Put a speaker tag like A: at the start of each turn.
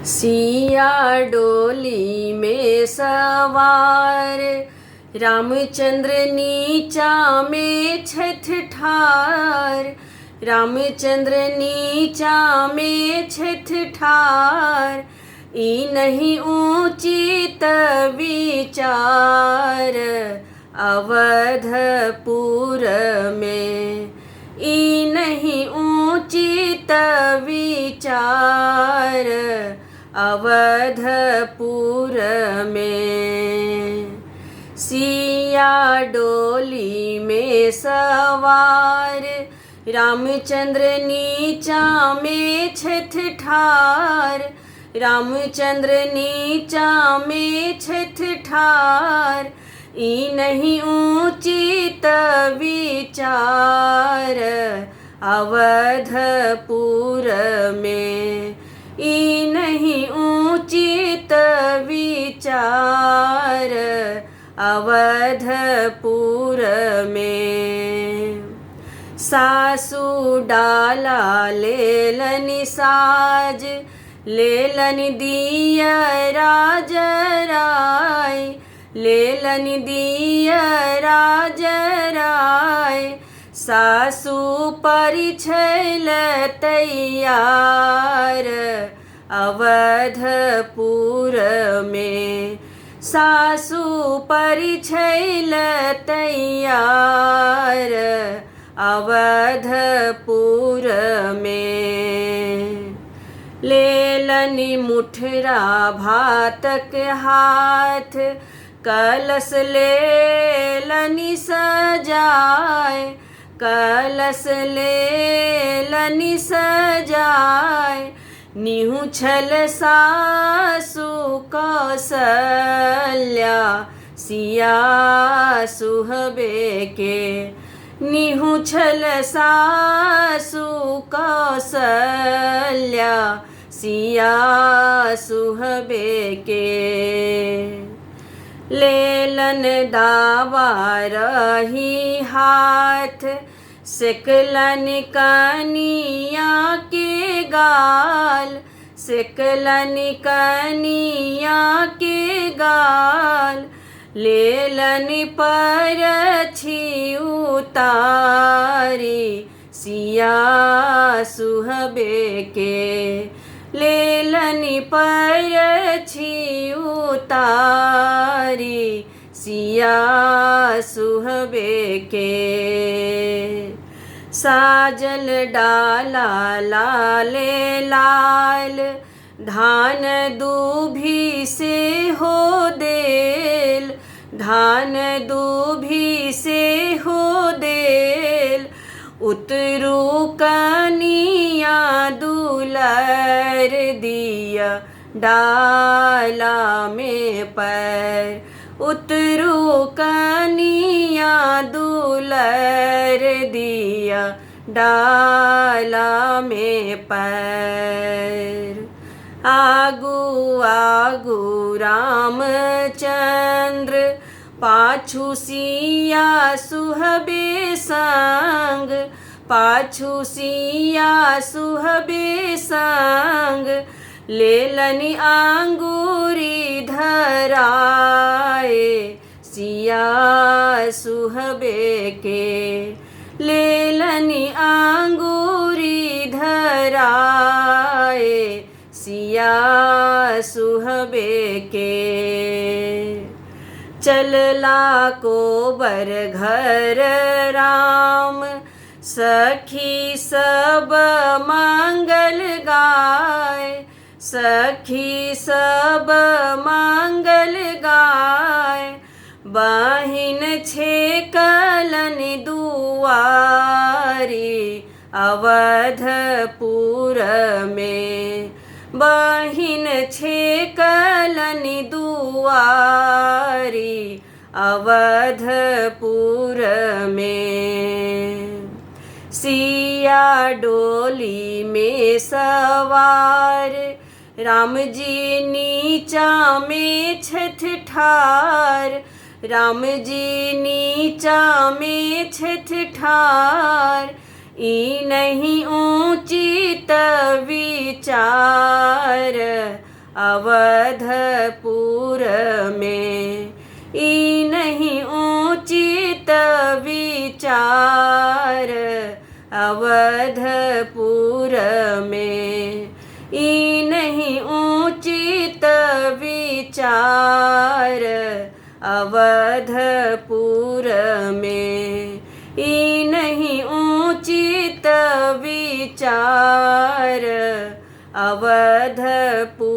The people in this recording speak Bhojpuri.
A: सिया डोली में सवार, रामचंद्र नीचा में छठ ठार। रामचंद्र नीचा में छठ ठार, ई नहीं ऊचित विचार। अवधपुर में ई नहीं ऊचित विचार। अवधपुर में सिया डोली में सवार, रामचंद्र नीचा में छठ ठार। रामचंद्र नीचा में छठ ठार, ई नहीं ऊचित विचार। अवधपुर में ई नहीं ऊचित विचार। अवधपुर में सासु डाला लेलनि साज, लेलनि दियरा जराय। लेलनि दियरा जराय, सासु परिछैल तैयार। अवधपुर में सासु परिछैल तैयार। अवधपुर में लेलनि मुठरा भातक हाथ, कलश लेलनि सजाय। कलश लेलनि सजाय, निहुछल सासु कौसल्या। सिया सुहबे के निहुछल सासु कौसल्या। सिया सुहबे के लेलन दावा रही हाथ, सेकलन कनिया के गाल। सेकलन कनिया के गाल, लेलन परछी उतारी। सिया सुहबे के लेलनि परछी उतारी। सिया सुहबे के साजल डाला लाले लाल, धान दूभी से हो देल। धान दूभी से हो देल, उतरू कनिया दुलर दिया डाला में पैर। उतरू कनिया दुलर दिया डाला में पैर। आगू आगू रामचंद्र, पाछू सिया सुहबे संग। पाछू सिया सुहबे संग, लेलनि अंगूरी धराए। सिया सुहबे के लेलनि अंगूरी धराए। सिया सुहबे के चलला को बर घर राम, सखी सब मंगल गाय। सखी सब मंगल गाय, बहिन छेकलन दुआरी। अवधपुर में बहिन छेकलन दुआरी। अवधपुर में सिया डोली में सवार, राम जी नीचा में छठ ठार। राम जी नीचा में छठ ठार, ई नहीं ऊचित विचार अवधपुर में। ई नहीं उचित विचार अवधपुर में। ई नहीं उचित विचार अवधपुर में। ई नहीं उचित विचार अवधपुर